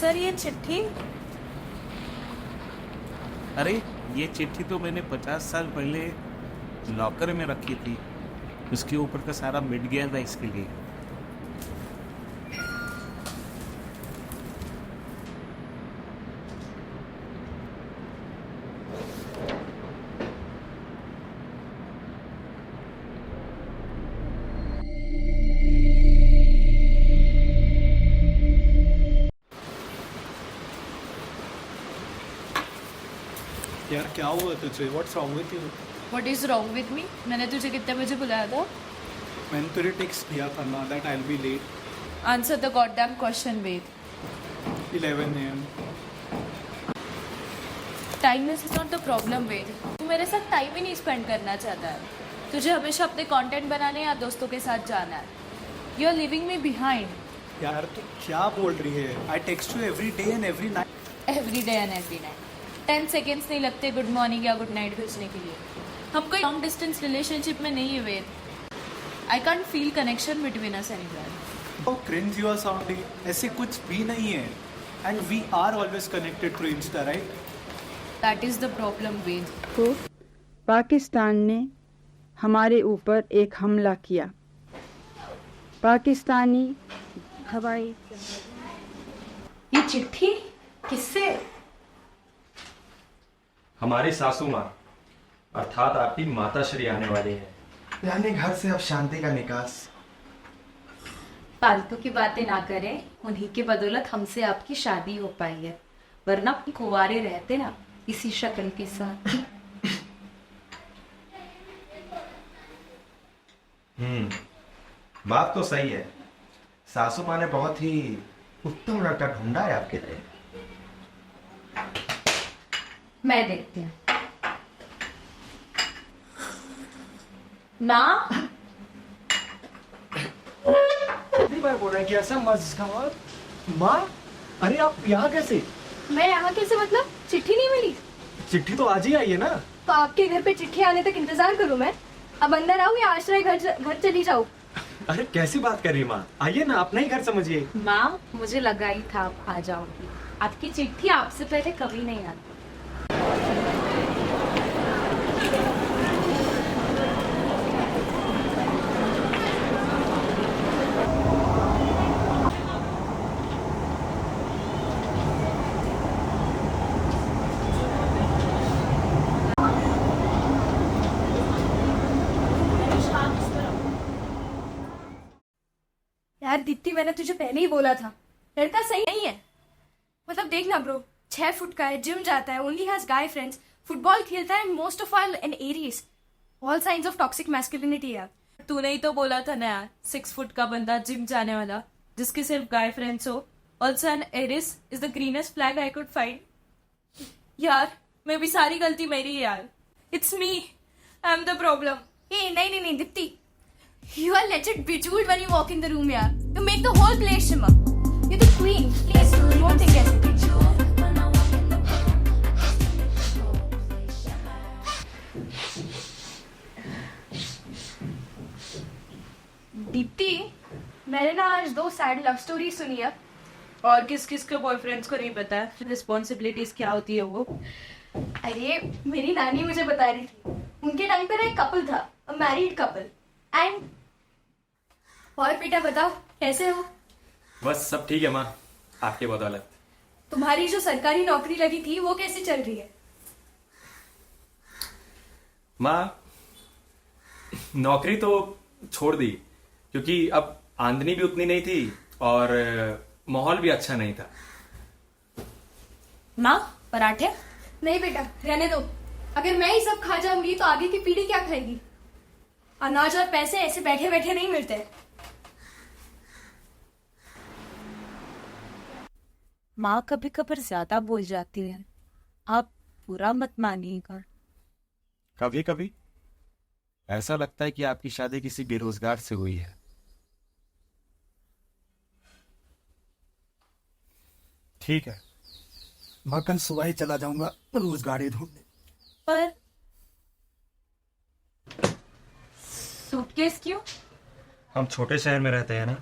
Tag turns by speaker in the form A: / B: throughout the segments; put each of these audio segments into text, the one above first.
A: Sir ये चिट्ठी।
B: अरे ये चिट्ठी तो मैंने 50 साल पहले लॉकर में रखी थी। उसके ऊपर का सारा मिट गया था इसके लिए।
C: यार क्या हुआ तुझे? What's wrong with you?
A: What is wrong with me? मैंने तुझे कितने बजे बुलाया था?
C: मैंने तुझे टेक्स्ट किया था ना that I will be late.
A: Answer the goddamn question Ved.
C: 11 AM।
A: Timeliness is not the problem Ved. तू मेरे साथ टाइम ही नहीं स्पेंड करना चाहता है। तुझे हमेशा अपने कंटेंट बनाने या दोस्तों के साथ जाना है। You are leaving me behind.
C: यार तू क्या बोल रही है? I text you every day and every night.
A: Every day and every night 10 seconds नहीं लगते गुड मॉर्निंग या गुड नाइट भेजने के लिए। हम कोई लॉन्ग डिस्टेंस रिलेशनशिप में नहीं है Ved. I can't feel connection between us anywhere.
C: How cringe you are sounding. ऐसे कुछ भी नहीं है and we are always connected through Insta, right?
A: That is the problem Ved.
D: को पाकिस्तान ने हमारे ऊपर एक हमला किया। पाकिस्तानी हवाई
A: ये चिट्ठी किससे?
E: हमारी सासू माँ अर्थात आपकी माता श्री आने वाली है।
F: यानी घर से अब शांति का निकास।
G: फालतू की बातें ना करें। उन्हीं की बदौलत हमसे आपकी शादी हो पाई है, वरना कुंवारे रहते ना इसी शक्ल के साथ।
F: बात तो सही है। सासू माँ ने बहुत ही उत्तम लड़का ढूंढा है आपके लिए।
G: मैं देखती हूँ। माँ,
H: कितनी बार बोल रहे हैं कि ऐसा मस्त खाओ। माँ, अरे आप यहाँ कैसे?
I: मैं यहाँ कैसे? मतलब चिट्ठी नहीं मिली?
H: चिट्ठी तो आज ही आई है ना।
I: तो आपके घर पे चिट्ठी आने तक इंतजार करूँ मैं? अब अंदर आऊँ या आश्रय घर चली जाऊँ?
H: अरे कैसी बात कर रही है माँ? आइए ना, अपना ही घर समझिए।
G: माँ मुझे लगा ही था आप आ जाओगी। आपकी चिट्ठी आपसे पहले कभी नहीं आती।
I: यार दीप्ति, मैंने तुझे पहले ही बोला था लड़का सही नहीं है। मतलब देखना ब्रो, 6 फुट का है, जिम जाता है, only has guy friends, football खेलता है, most of all an Aries. All signs of toxic masculinity यार।
A: तूने ही तो बोला था ना यार, 6 फुट का बंदा जिम जाने वाला जिसके सिर्फ गाय फ्रेंड्स हो। Also an Aries is the greenest flag I could find. यार मैं भी सारी गलती मेरी है यार। It's me, I am the problem.
I: नहीं Deepti, you are legit bejeweled when you walk in the room yaar. You make the whole place shimmer. You're the queen. Please don't think anything. Deepti, मैंने ना आज 2 सैड लव स्टोरी सुनी है।
A: और किस किस के बॉयफ्रेंड्स को नहीं पता है रिस्पॉन्सिबिलिटीज क्या होती है वो।
I: अरे मेरी नानी मुझे बता रही थी, उनके टाइम पर एक कपल था, अ मैरिड कपल। एंड और बेटा बताओ कैसे हो?
E: बस सब ठीक है माँ, आपके बदौलत।
I: तुम्हारी जो सरकारी नौकरी लगी थी वो कैसे चल रही है?
E: माँ नौकरी तो छोड़ दी, क्योंकि अब आमदनी भी उतनी नहीं थी और माहौल भी अच्छा नहीं था।
A: माँ पराठे?
I: नहीं बेटा रहने दो। अगर मैं ही सब खा जाऊंगी तो आगे की पीढ़ी क्या खाएगी? अनाज और पैसे ऐसे बैठे बैठे नहीं मिलते।
G: माँ कभी कभार ज्यादा बोल जाती है, आप बुरा मत मानिएगा।
F: कभी कभी ऐसा लगता है कि आपकी शादी किसी बेरोजगार से हुई है।
H: ठीक है, मैं कल सुबह ही चला जाऊंगा रोजगार ढूंढने।
G: पर सूटकेस क्यों?
E: हम छोटे शहर में रहते हैं ना,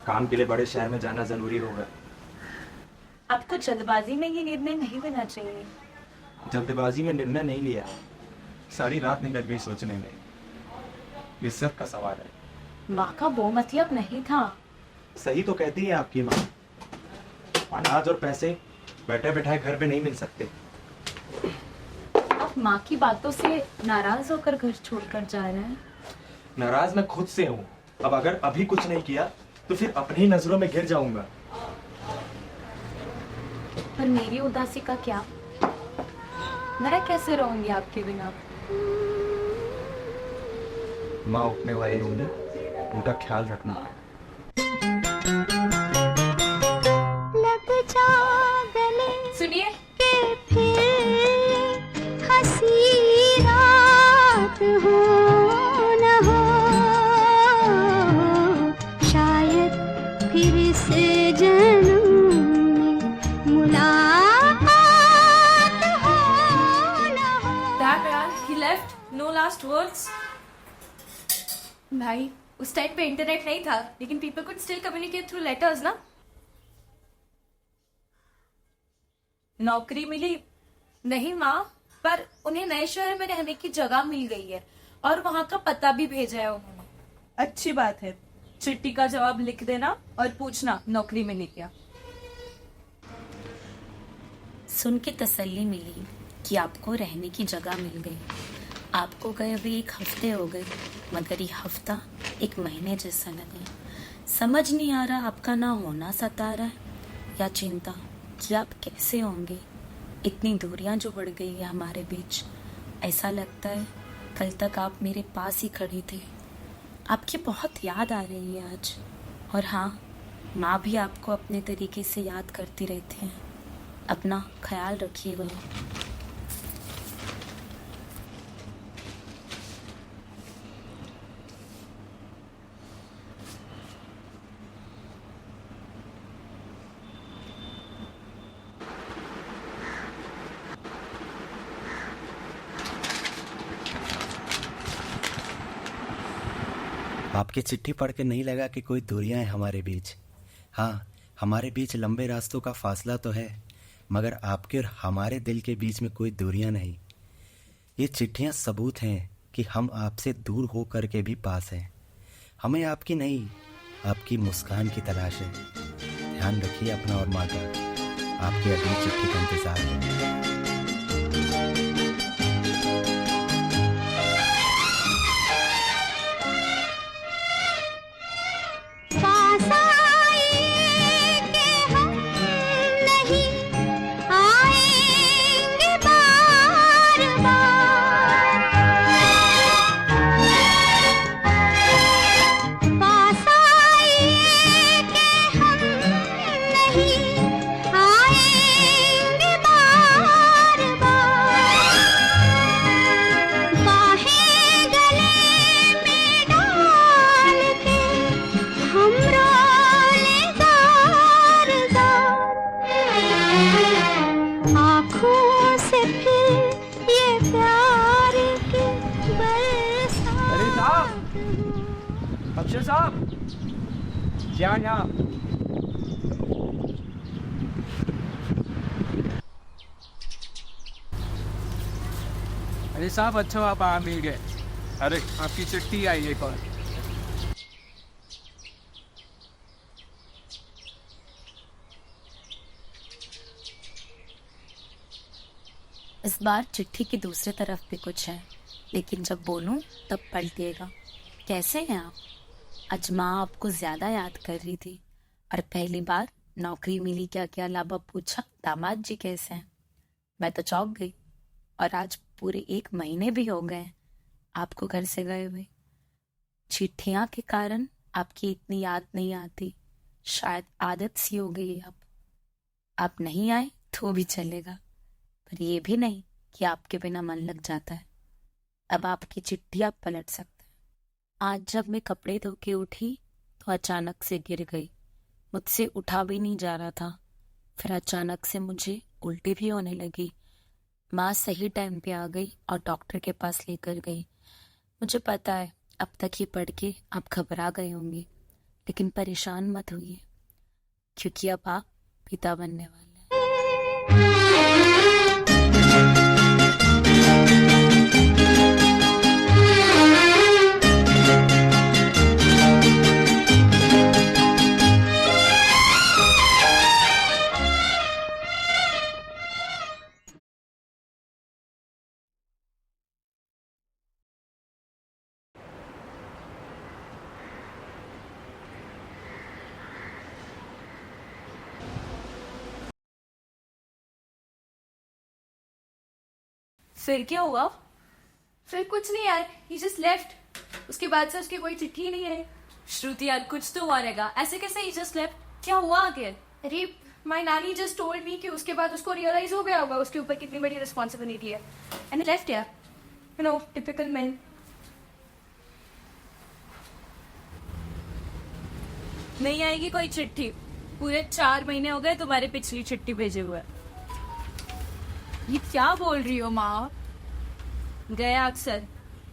E: काम के लिए बड़े शहर में जाना जरूरी होगा।
A: आपको जल्दबाजी में ये निर्णय नहीं लेना चाहिए।
F: जल्दबाजी में निर्णय नहीं लिया, सारी रात निकल गई सोचने में। ये सब का सवाल है।
G: माँ का वो मतलब नहीं था।
F: सही तो कहती है आपकी माँ, अनाज और पैसे बैठे बैठाए घर पे नहीं मिल सकते।
G: आप माँ की बातों से नाराज होकर घर छोड़कर जा रहे हैं।
F: नाराज मैं खुद से हूँ। अब अगर अभी कुछ नहीं किया तो फिर अपनी ही नजरों में गिर जाऊंगा।
G: पर मेरी उदासी का क्या? मैं कैसे रहूंगी आपके बिना?
F: माँ उठने वाली होंगी, उनका ख्याल रखना।
A: सुनिए, Damn यार, he left. No last words.
I: भाई उस टाइम पे इंटरनेट नहीं था, लेकिन people could still communicate through letters ना।
A: नौकरी मिली? नहीं माँ, पर उन्हें नए शहर में रहने की जगह मिल गई है और वहाँ का पता भी भेजा है उन्होंने। अच्छी बात है। चिट्ठी का जवाब लिख देना और पूछना नौकरी मिली क्या।
J: सुन के तसल्ली मिली कि आपको रहने की जगह मिल गई। आपको गए हुए 1 हफ्ते हो गए, मगर ये हफ्ता 1 महीने जैसा लगा। समझ नहीं आ रहा आपका ना होना सता रहा है या चिंता कि आप कैसे होंगे। इतनी दूरियां जो बढ़ गई है हमारे बीच। ऐसा लगता है कल तक आप मेरे पास ही खड़ी थी। आपकी बहुत याद आ रही है आज। और हाँ, माँ भी आपको अपने तरीके से याद करती रहती हैं। अपना ख्याल रखिएगा।
K: आपकी चिट्ठी पढ़ के नहीं लगा कि कोई दूरियां हैं हमारे बीच। हाँ, हमारे बीच लंबे रास्तों का फासला तो है, मगर आपके और हमारे दिल के बीच में कोई दूरियां नहीं। ये चिट्ठियां सबूत हैं कि हम आपसे दूर हो कर के भी पास हैं। हमें आपकी नहीं, आपकी मुस्कान की तलाश है। ध्यान रखिए अपना और माँ का। आपकी अगली चिट्ठी का इंतजार है।
H: अक्षर साहब, यहाँ
L: अरे साहब, अच्छा आप आ मिल गए। अरे आपकी चिट्ठी आई एक और।
J: इस बार चिट्ठी की दूसरी तरफ भी कुछ है, लेकिन जब बोलूं तब पलटिएगा। कैसे हैं आप? आज माँ आपको ज्यादा याद कर रही थी और पहली बार नौकरी मिली क्या क्या लाभा पूछा, दामाद जी कैसे हैं? मैं तो चौंक गई। और आज पूरे 1 महीने भी हो गए आपको घर से गए हुए। चिट्ठियां के कारण आपकी इतनी याद नहीं आती, शायद आदत सी हो गई है। अब आप नहीं आए तो भी चलेगा, पर ये भी नहीं कि आपके बिना मन लग जाता है। अब आपकी चिट्ठी आप पलट सकते हैं। आज जब मैं कपड़े धो के उठी तो अचानक से गिर गई। मुझसे उठा भी नहीं जा रहा था। फिर अचानक से मुझे उल्टी भी होने लगी। माँ सही टाइम पे आ गई और डॉक्टर के पास लेकर गई। मुझे पता है अब तक ये पढ़ के आप घबरा गए होंगे, लेकिन परेशान मत होइए, क्योंकि अब आप पिता बनने वाले हैं।
A: फिर क्या हुआ?
I: फिर कुछ नहीं यार, he just left. उसके बाद से उसकी कोई चिट्ठी नहीं है.
A: श्रुति यार कुछ तो हुआ रहेगा, ऐसे कैसे he just left? क्या हुआ आगे?
I: अरे my नानी just told me कि उसके बाद उसको रियलाइज हो गया होगा उसके ऊपर कितनी बड़ी रिस्पॉन्सिबिलिटी है. And he left यार. You know, typical men.
A: नहीं आएगी कोई चिट्ठी? पूरे 4 महीने हो गए तुम्हारे पिछली चिट्ठी भेजे हुए. ये क्या बोल रही हो माँ? गया अक्सर,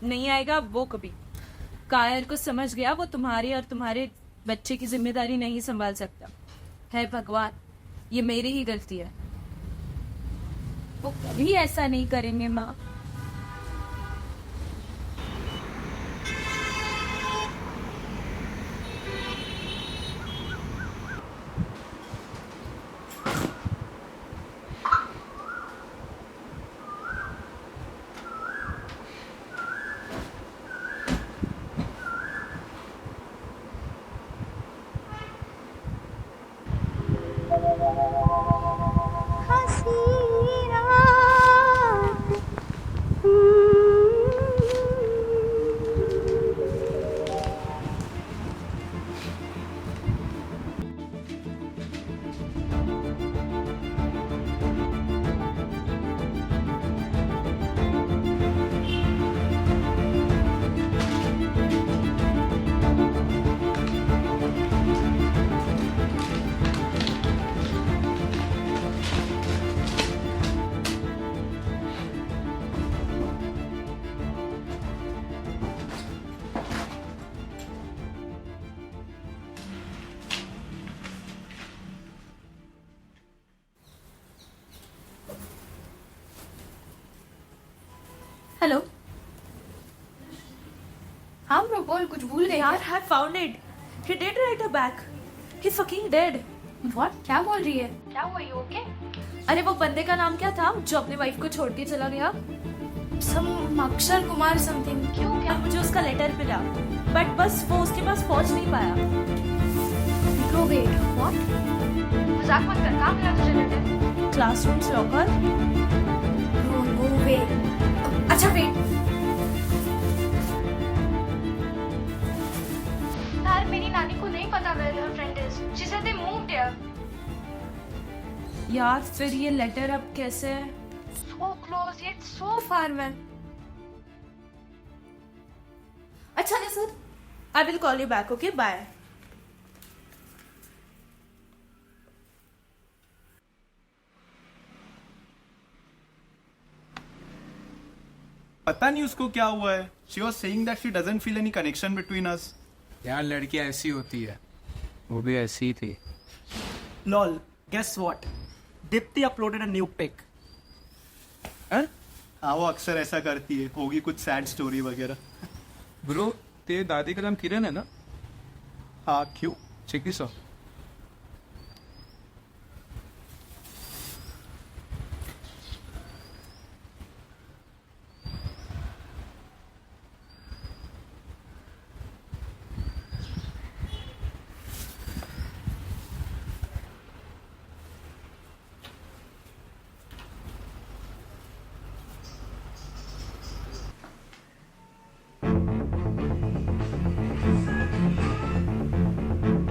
A: नहीं आएगा वो कभी. कायर को समझ गया वो तुम्हारी और तुम्हारे बच्चे की जिम्मेदारी नहीं संभाल सकता. है भगवान, ये मेरी ही गलती है. वो कभी ऐसा नहीं करेंगे माँ. हेलो.
I: हाँ ब्रो बोल, कुछ भूल गए
A: यार I found it. He did write her back. He fucking dead.
I: What? क्या बोल रही है? क्या हुआ? You okay?
A: अरे वो बंदे का नाम क्या था जो अपने वाइफ को छोड़ के चला गया?
I: Some अक्षर कुमार समथिंग. क्यों?
A: क्या? मुझे उसका लेटर मिला, बट बस वो उसके पास पहुंच नहीं पाया.
I: Bro wait, what? मजाक मत कर, कहाँ मिला तुझे letter?
A: Classroom locker.
I: Bro no way. अच्छा वेट. यार मेरी नानी को नहीं पता where her friend is. She said they moved here.
A: यार फिर ये लेटर अब कैसे?
I: So close yet so far man.
A: अच्छा sir, I will call you back. Okay, bye.
C: पता नहीं उसको क्या हुआ है. She was saying that she doesn't feel any connection between us.
L: यार लड़कियां ऐसी होती है. वो भी ऐसी ही थी.
H: Lol, guess what? Dipti uploaded a new pic.
C: हाँ वो अक्सर ऐसा करती है. होगी कुछ सैड स्टोरी वगैरह.
L: ब्रो तेरे दादी का नाम किरण है ना?
C: हाँ क्यों?
L: चिकी सो.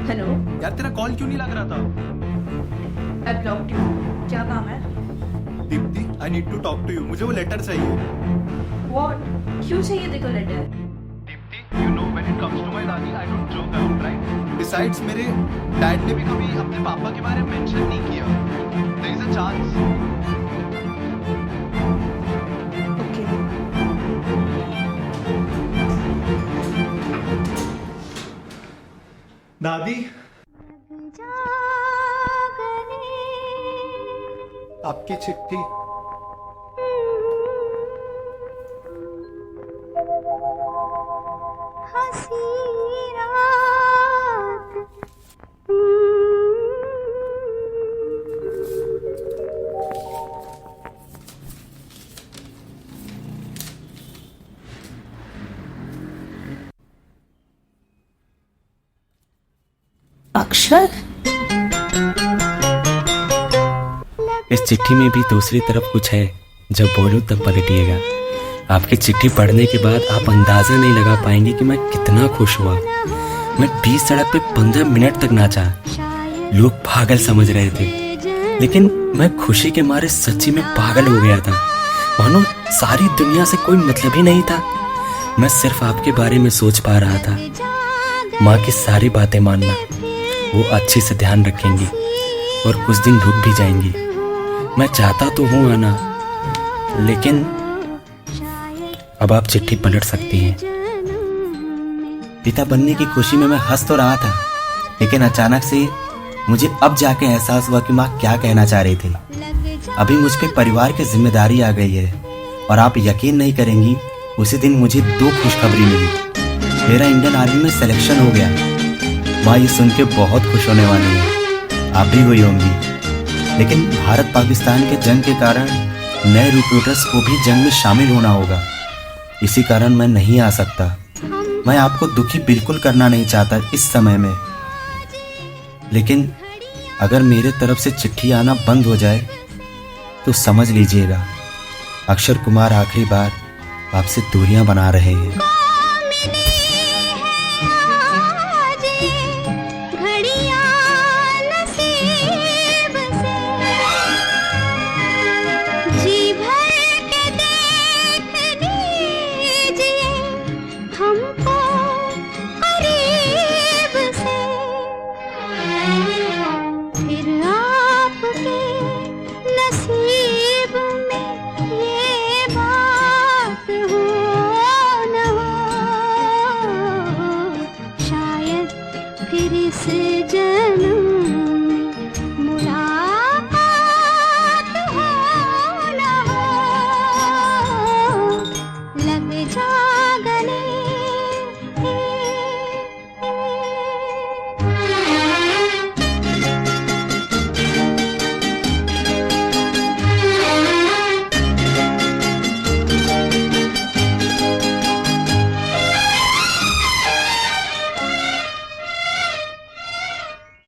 A: हेलो.
C: यार तेरा कॉल क्यों नहीं लग रहा था?
A: I blocked you. क्या काम है?
C: Deepti, I need to talk to you. मुझे वो लेटर चाहिए.
A: What? क्यों चाहिए देखो letter?
C: Deepti, you know when it comes to my दादी, I don't joke around, right? Besides, मेरे डैड ने भी कभी अपने पापा के बारे में मेंशन नहीं किया. There is a chance. दादी, आपकी चिट्ठी.
A: अक्षर.
K: इस चिट्ठी में भी दूसरी तरफ कुछ है जब बोलूँ तब पलटिएगा। आपकी चिट्ठी पढ़ने के बाद आप अंदाज़ा नहीं लगा पाएंगे कि मैं कितना खुश हुआ। मैं 20 सड़क पे 15 मिनट तक नाचा। लोग पागल समझ रहे थे, लेकिन मैं खुशी के मारे सच्ची में पागल हो गया था। मानो सारी दुनिया से कोई मतलब ही नहीं था। मैं सिर्फ आपके बारे में सोच पा रहा था। माँ की सारी बातें मानना, वो अच्छे से ध्यान रखेंगी और कुछ दिन रुक भी जाएंगी। मैं चाहता तो हूँ आना, लेकिन अब आप चिट्ठी पलट सकती हैं। पिता बनने की खुशी में मैं हंस तो रहा था, लेकिन अचानक से मुझे अब जाके एहसास हुआ कि माँ क्या कहना चाह रही थी। अभी मुझ पे परिवार की जिम्मेदारी आ गई है, और आप यकीन नहीं करेंगी, उसी दिन मुझे 2 खुशखबरी मिली। मेरा इंडियन आर्मी में सिलेक्शन हो गया। माँ ये सुन के बहुत खुश होने वाली है, आप भी हुई होंगी। लेकिन भारत पाकिस्तान के जंग के कारण नए रिक्रूटर्स को भी जंग में शामिल होना होगा, इसी कारण मैं नहीं आ सकता। मैं आपको दुखी बिल्कुल करना नहीं चाहता इस समय में, लेकिन अगर मेरे तरफ से चिट्ठी आना बंद हो जाए तो समझ लीजिएगा, अक्षर कुमार आखिरी बार आपसे दूरियां बना रहे हैं।
M: फिर इस जन्म